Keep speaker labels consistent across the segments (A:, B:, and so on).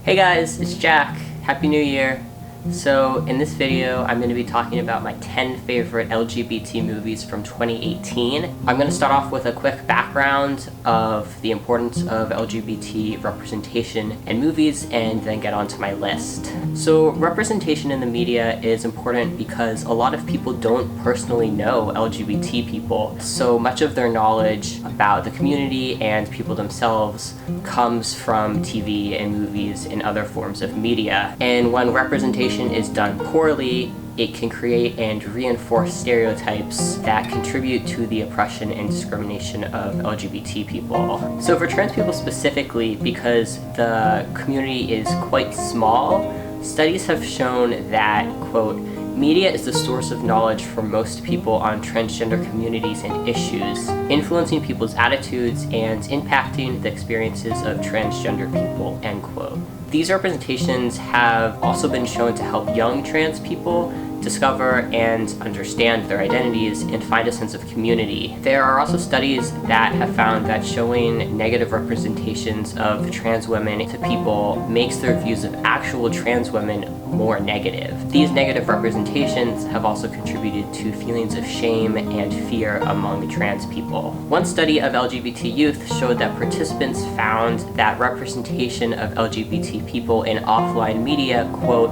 A: Hey guys, it's Jack. Happy New Year. So in this video, I'm going to be talking about my 10 favorite LGBT movies from 2018. I'm going to start off with a quick background of the importance of LGBT representation in movies and then get on to my list. So representation in the media is important because a lot of people don't personally know LGBT people. So much of their knowledge about the community and people themselves comes from TV and movies and other forms of media. And when representation is done poorly, it can create and reinforce stereotypes that contribute to the oppression and discrimination of LGBT people. So for trans people specifically, because the community is quite small, studies have shown that, quote, media is the source of knowledge for most people on transgender communities and issues, influencing people's attitudes and impacting the experiences of transgender people, end quote. These representations have also been shown to help young trans people discover and understand their identities and find a sense of community. There are also studies that have found that showing negative representations of trans women to people makes their views of actual trans women more negative. These negative representations have also contributed to feelings of shame and fear among trans people. One study of LGBT youth showed that participants found that representation of LGBT people in offline media, quote,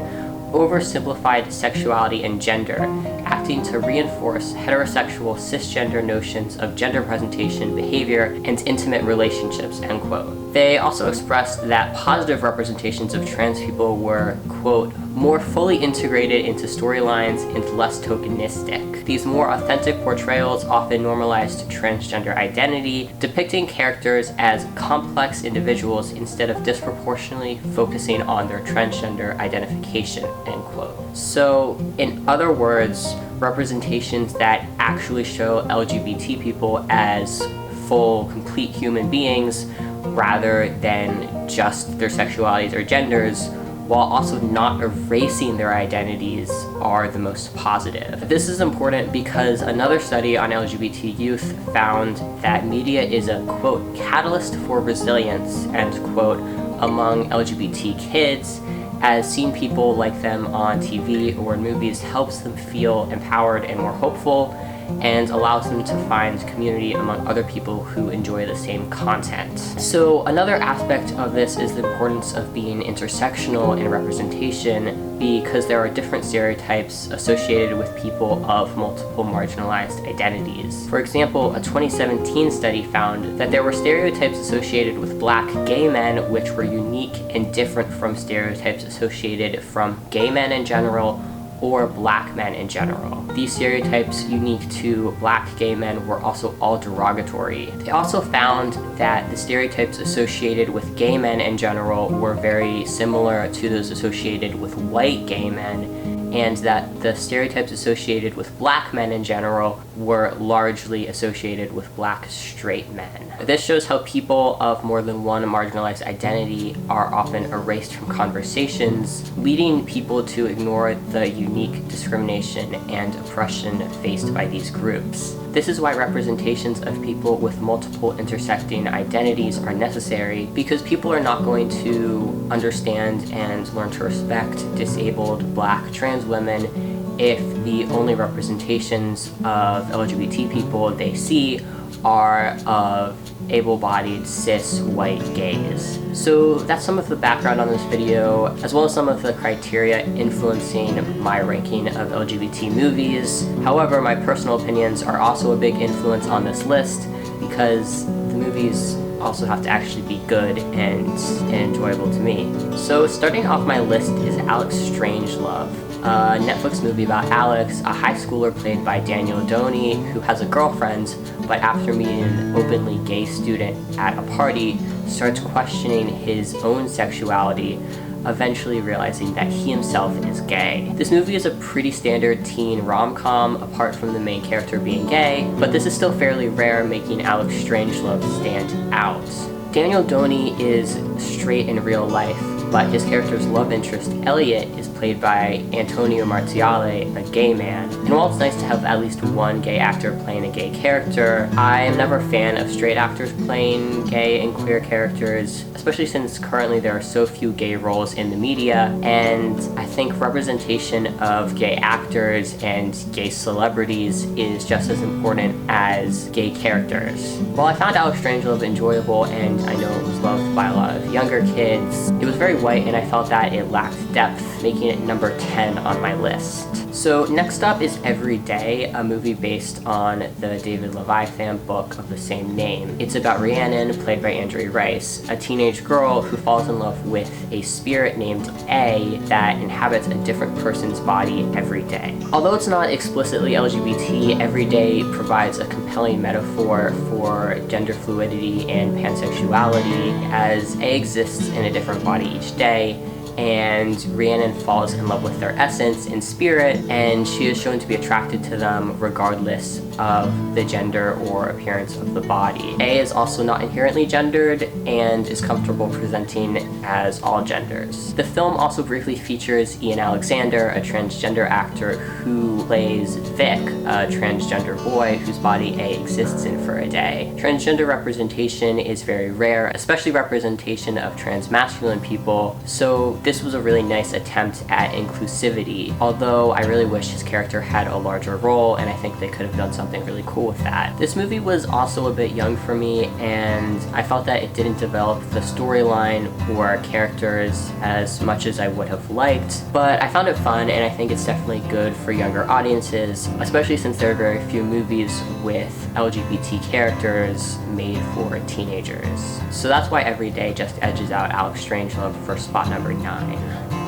A: oversimplified sexuality and gender, acting to reinforce heterosexual cisgender notions of gender presentation, behavior, and intimate relationships, end quote. They also expressed that positive representations of trans people were, quote, more fully integrated into storylines and less tokenistic. These more authentic portrayals often normalized transgender identity, depicting characters as complex individuals instead of disproportionately focusing on their transgender identification, end quote. So, in other words, representations that actually show LGBT people as full, complete human beings rather than just their sexualities or genders, while also not erasing their identities, are the most positive. This is important because another study on LGBT youth found that media is a, quote, catalyst for resilience, end quote, among LGBT kids, as seeing people like them on TV or in movies helps them feel empowered and more hopeful, and allows them to find community among other people who enjoy the same content. So another aspect of this is the importance of being intersectional in representation, because there are different stereotypes associated with people of multiple marginalized identities. For example, a 2017 study found that there were stereotypes associated with Black gay men which were unique and different from stereotypes associated from gay men in general or Black men in general. These stereotypes unique to Black gay men were also all derogatory. They also found that the stereotypes associated with gay men in general were very similar to those associated with white gay men, and that the stereotypes associated with Black men in general were largely associated with Black straight men. This shows how people of more than one marginalized identity are often erased from conversations, leading people to ignore the unique discrimination and oppression faced by these groups. This is why representations of people with multiple intersecting identities are necessary, because people are not going to understand and learn to respect disabled Black trans women if the only representations of LGBT people they see are of able-bodied cis white gays. So that's some of the background on this video, as well as some of the criteria influencing my ranking of LGBT movies. However, my personal opinions are also a big influence on this list because the movies also have to actually be good and enjoyable to me. So starting off my list is Alex Strangelove, a Netflix movie about Alex, a high schooler played by Daniel Doney, who has a girlfriend, but after meeting an openly gay student at a party, starts questioning his own sexuality, eventually realizing that he himself is gay. This movie is a pretty standard teen rom-com, apart from the main character being gay, but this is still fairly rare, making Alex Strangelove stand out. Daniel Doney is straight in real life, but his character's love interest, Elliot, is played by Antonio Martiale, a gay man. And while it's nice to have at least one gay actor playing a gay character, I am never a fan of straight actors playing gay and queer characters, especially since currently there are so few gay roles in the media, and I think representation of gay actors and gay celebrities is just as important as gay characters. While I found Strangelove enjoyable, and I know it was loved by a lot of younger kids, it was very white and I felt that it lacked depth, making it number 10 on my list. So next up is Every Day, a movie based on the David Leviathan book of the same name. It's about Rhiannon, played by Andrea Rice, a teenage girl who falls in love with a spirit named A that inhabits a different person's body every day. Although it's not explicitly LGBT, Every Day provides a compelling metaphor for gender fluidity and pansexuality, as A exists in a different body each day, and Rhiannon falls in love with their essence and spirit, and she is shown to be attracted to them regardless of the gender or appearance of the body. A is also not inherently gendered and is comfortable presenting as all genders. The film also briefly features Ian Alexander, a transgender actor who plays Vic, a transgender boy whose body A exists in for a day. Transgender representation is very rare, especially representation of transmasculine people, so this was a really nice attempt at inclusivity, although I really wish his character had a larger role, and I think they could have done something really cool with that. This movie was also a bit young for me, and I felt that it didn't develop the storyline or characters as much as I would have liked, but I found it fun, and I think it's definitely good for younger audiences, especially since there are very few movies with LGBT characters made for teenagers. So that's why Every Day just edges out Strangelove for spot number 9.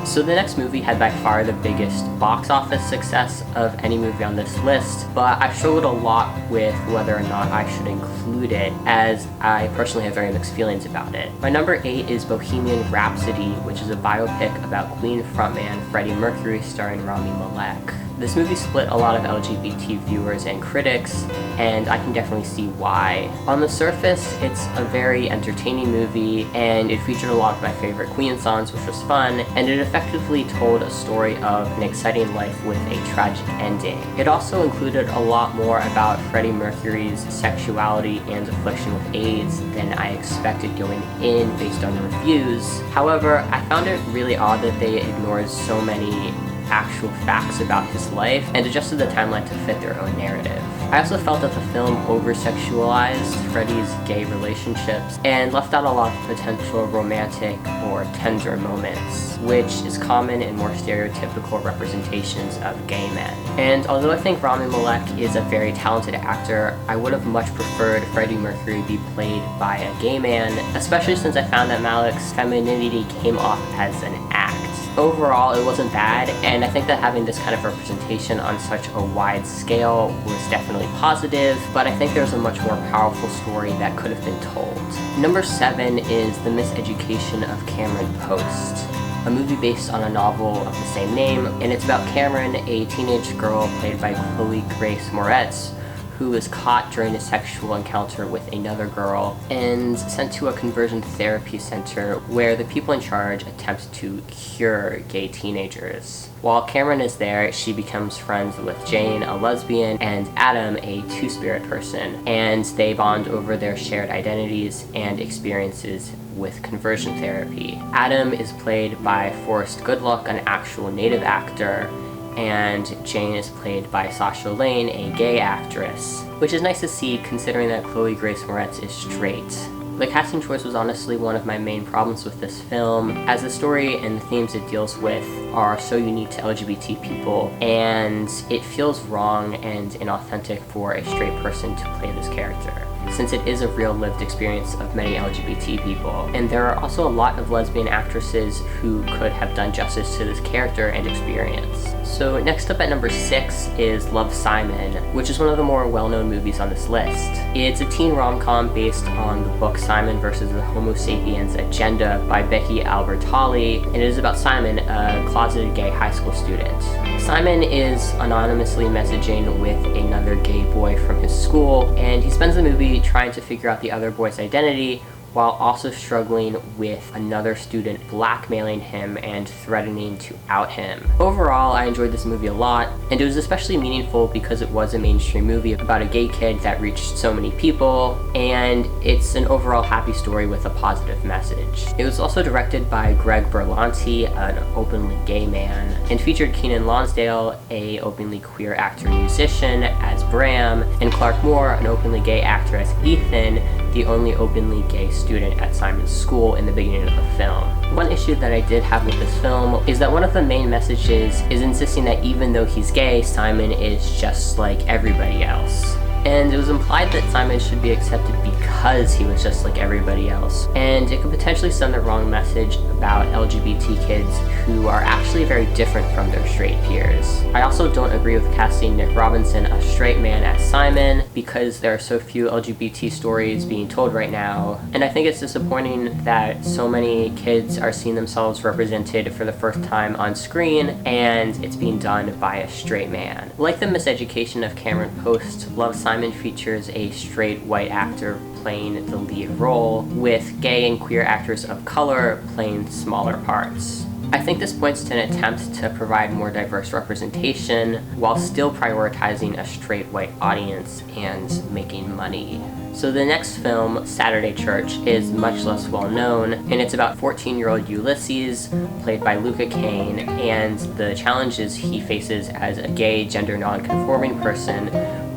A: So the next movie had by far the biggest box office success of any movie on this list, but I struggled a lot with whether or not I should include it, as I personally have very mixed feelings about it. My number 8 is Bohemian Rhapsody, which is a biopic about Queen frontman Freddie Mercury starring Rami Malek. This movie split a lot of LGBT viewers and critics, and I can definitely see why. On the surface, it's a very entertaining movie, and it featured a lot of my favorite Queen songs, which was fun, and it effectively told a story of an exciting life with a tragic ending. It also included a lot more about Freddie Mercury's sexuality and affliction with AIDS than I expected going in based on the reviews. However, I found it really odd that they ignored so many actual facts about his life and adjusted the timeline to fit their own narrative. I also felt that the film over-sexualized Freddie's gay relationships and left out a lot of potential romantic or tender moments, which is common in more stereotypical representations of gay men. And although I think Rami Malek is a very talented actor, I would have much preferred Freddie Mercury be played by a gay man, especially since I found that Malek's femininity came off as an act. Overall, it wasn't bad, and I think that having this kind of representation on such a wide scale was definitely positive, but I think there's a much more powerful story that could have been told. Number 7 is The Miseducation of Cameron Post, a movie based on a novel of the same name, and it's about Cameron, a teenage girl played by Chloe Grace Moretz, who is caught during a sexual encounter with another girl and sent to a conversion therapy center where the people in charge attempt to cure gay teenagers. While Cameron is there, she becomes friends with Jane, a lesbian, and Adam, a two-spirit person, and they bond over their shared identities and experiences with conversion therapy. Adam is played by Forrest Goodluck, an actual native actor, and Jane is played by Sasha Lane, a gay actress, which is nice to see considering that Chloe Grace Moretz is straight. The casting choice was honestly one of my main problems with this film, as the story and the themes it deals with are so unique to LGBT people, and it feels wrong and inauthentic for a straight person to play this character, since it is a real lived experience of many LGBT people. And there are also a lot of lesbian actresses who could have done justice to this character and experience. So next up at number 6 is Love, Simon, which is one of the more well-known movies on this list. It's a teen rom-com based on the book Simon versus the Homo Sapiens Agenda by Becky Albertalli, and it is about Simon, a closeted gay high school student. Simon is anonymously messaging with another gay boy from his school, and he spends the movie trying to figure out the other boy's identity while also struggling with another student blackmailing him and threatening to out him. Overall, I enjoyed this movie a lot, and it was especially meaningful because it was a mainstream movie about a gay kid that reached so many people, and it's an overall happy story with a positive message. It was also directed by Greg Berlanti, an openly gay man, and featured Keenan Lonsdale, a openly queer actor and musician, as Bram, and Clark Moore, an openly gay actor, as Ethan, the only openly gay student at Simon's school in the beginning of the film. One issue that I did have with this film is that one of the main messages is insisting that even though he's gay, Simon is just like everybody else. And it was implied that Simon should be accepted because he was just like everybody else. And it could potentially send the wrong message about LGBT kids who are actually very different from their straight peers. I also don't agree with casting Nick Robinson, a straight man, as Simon because there are so few LGBT stories being told right now. And I think it's disappointing that so many kids are seeing themselves represented for the first time on screen and it's being done by a straight man. Like the Miseducation of Cameron Post, Love, Simon features a straight white actor playing the lead role, with gay and queer actors of color playing smaller parts. I think this points to an attempt to provide more diverse representation while still prioritizing a straight white audience and making money. So the next film, Saturday Church, is much less well known, and it's about 14-year-old Ulysses, played by Luca Kane, and the challenges he faces as a gay, gender non-conforming person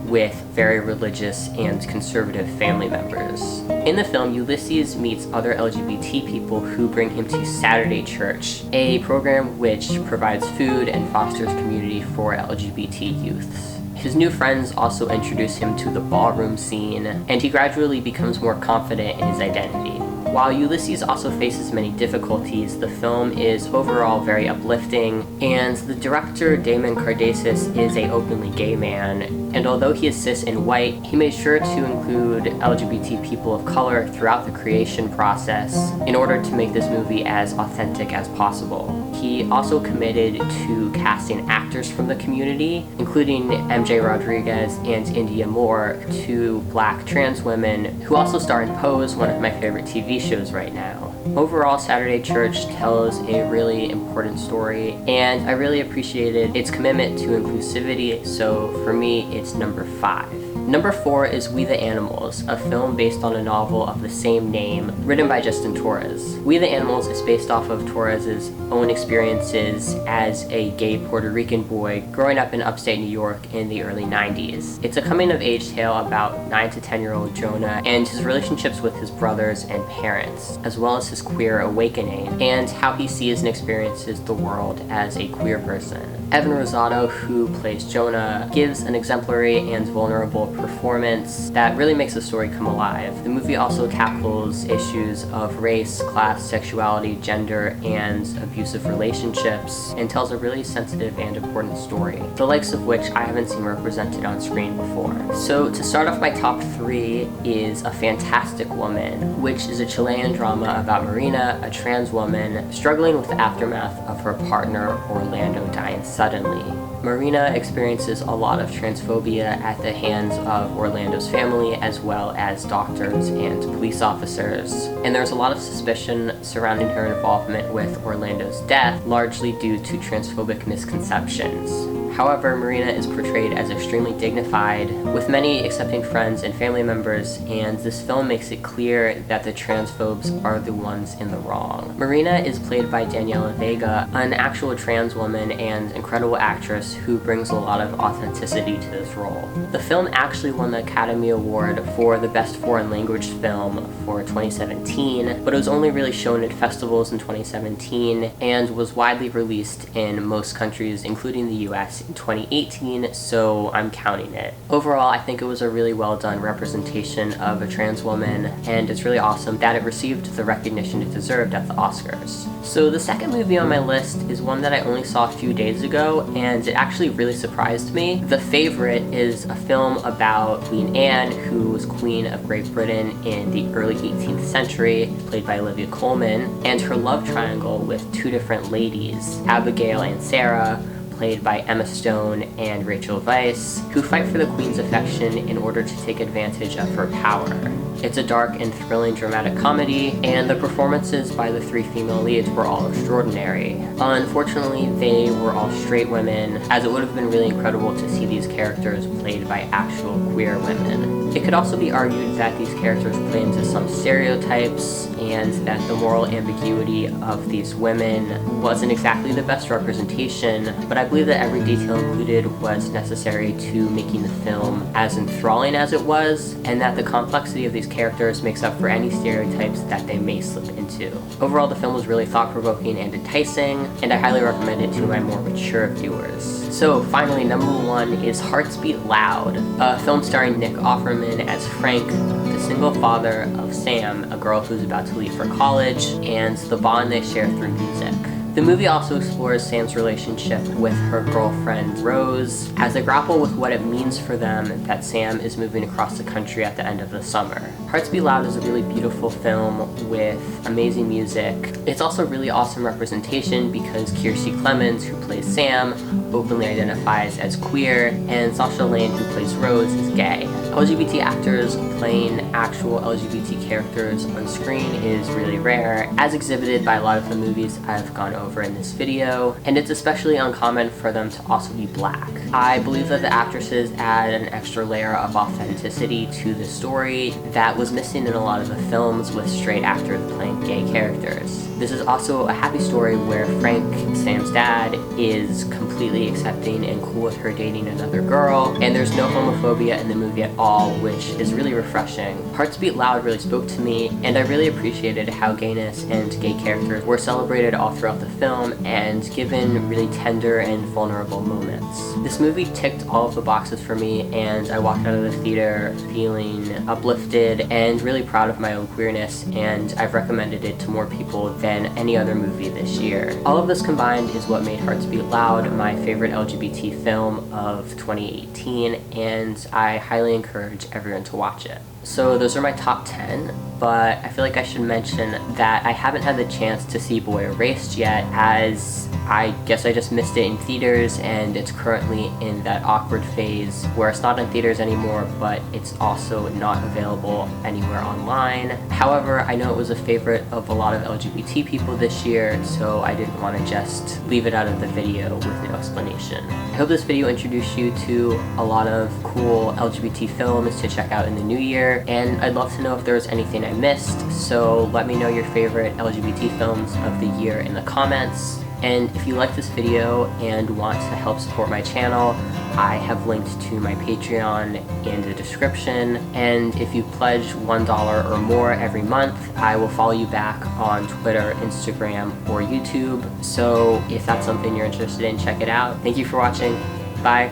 A: with very religious and conservative family members. In the film, Ulysses meets other LGBT people who bring him to Saturday Church, a program which provides food and fosters community for LGBT youths. His new friends also introduce him to the ballroom scene, and he gradually becomes more confident in his identity. While Ulysses also faces many difficulties, the film is overall very uplifting, and the director, Damon Cardesis, is an openly gay man, and although he is cis and white, he made sure to include LGBT people of color throughout the creation process in order to make this movie as authentic as possible. He also committed to casting actors from the community, including MJ Rodriguez and India Moore, two black trans women who also star in Pose, one of my favorite TV shows right now. Overall, Saturday Church tells a really important story, and I really appreciated its commitment to inclusivity, so for me, it's number 5. Number 4 is We the Animals, a film based on a novel of the same name, written by Justin Torres. We the Animals is based off of Torres's own experiences as a gay Puerto Rican boy growing up in upstate New York in the early 90s. It's a coming-of-age tale about 9 to 10-year-old Jonah and his relationships with his brothers and parents, as well as his queer awakening, and how he sees and experiences the world as a queer person. Evan Rosado, who plays Jonah, gives an exemplary and vulnerable performance that really makes the story come alive. The movie also tackles issues of race, class, sexuality, gender, and abusive relationships, and tells a really sensitive and important story, the likes of which I haven't seen represented on screen before. So to start off my top 3 is A Fantastic Woman, which is a Chilean drama about Marina, a trans woman, struggling with the aftermath of her partner Orlando dying suddenly. Marina experiences a lot of transphobia at the hands of Orlando's family, as well as doctors and police officers, and there's a lot of suspicion surrounding her involvement with Orlando's death, largely due to transphobic misconceptions. However, Marina is portrayed as extremely dignified, with many accepting friends and family members, and this film makes it clear that the transphobes are the ones in the wrong. Marina is played by Daniela Vega, an actual trans woman and incredible actress who brings a lot of authenticity to this role. The film actually won the Academy Award for the Best Foreign Language Film for 2017, but it was only really shown at festivals in 2017 and was widely released in most countries, including the US, in 2018, so I'm counting it. Overall, I think it was a really well done representation of a trans woman, and it's really awesome that it received the recognition it deserved at the Oscars. So the second movie on my list is one that I only saw a few days ago, and it actually really surprised me. The Favorite is a film about Queen Anne, who was Queen of Great Britain in the early 18th century, played by Olivia Colman, and her love triangle with two different ladies, Abigail and Sarah, played by Emma Stone and Rachel Weisz, who fight for the Queen's affection in order to take advantage of her power. It's a dark and thrilling dramatic comedy, and the performances by the three female leads were all extraordinary. Unfortunately, they were all straight women, as it would have been really incredible to see these characters played by actual queer women. It could also be argued that these characters play into some stereotypes, and that the moral ambiguity of these women wasn't exactly the best representation, but I believe that every detail included was necessary to making the film as enthralling as it was, and that the complexity of these characters makes up for any stereotypes that they may slip into. Overall, the film was really thought-provoking and enticing, and I highly recommend it to my more mature viewers. So finally, number 1 is Hearts Beat Loud, a film starring Nick Offerman as Frank, the single father of Sam, a girl who's about to leave for college, and the bond they share through music. The movie also explores Sam's relationship with her girlfriend Rose as they grapple with what it means for them that Sam is moving across the country at the end of the summer. Hearts Beat Loud is a really beautiful film with amazing music. It's also really awesome representation because Kiersey Clemons, who plays Sam, openly identifies as queer, and Sasha Lane, who plays Rose, is gay. LGBT actors playing actual LGBT characters on screen is really rare, as exhibited by a lot of the movies I've gone over in this video, and it's especially uncommon for them to also be black. I believe that the actresses add an extra layer of authenticity to the story that was missing in a lot of the films with straight actors playing gay characters. This is also a happy story where Frank, Sam's dad, is completely accepting and cool with her dating another girl, and there's no homophobia in the movie at all, which is really refreshing. Hearts Beat Loud really spoke to me, and I really appreciated how gayness and gay characters were celebrated all throughout the film and given really tender and vulnerable moments. This movie ticked all of the boxes for me, and I walked out of the theater feeling uplifted and really proud of my own queerness, and I've recommended it to more people than any other movie this year. All of this combined is what made Hearts Beat Loud my favorite LGBT film of 2018, and I highly encourage everyone to watch it. So those are my top 10, but I feel like I should mention that I haven't had the chance to see Boy Erased yet, as I guess I just missed it in theaters, and it's currently in that awkward phase where it's not in theaters anymore, but it's also not available anywhere online. However, I know it was a favorite of a lot of LGBT people this year, so I didn't want to just leave it out of the video with no explanation. I hope this video introduced you to a lot of cool LGBT films to check out in the new year, and I'd love to know if there was anything I missed, so let me know your favorite LGBT films of the year in the comments. And if you like this video and want to help support my channel, I have linked to my Patreon in the description, and if you pledge $1 or more every month, I will follow you back on Twitter, Instagram, or YouTube. So if that's something you're interested in, check it out. Thank you for watching. Bye.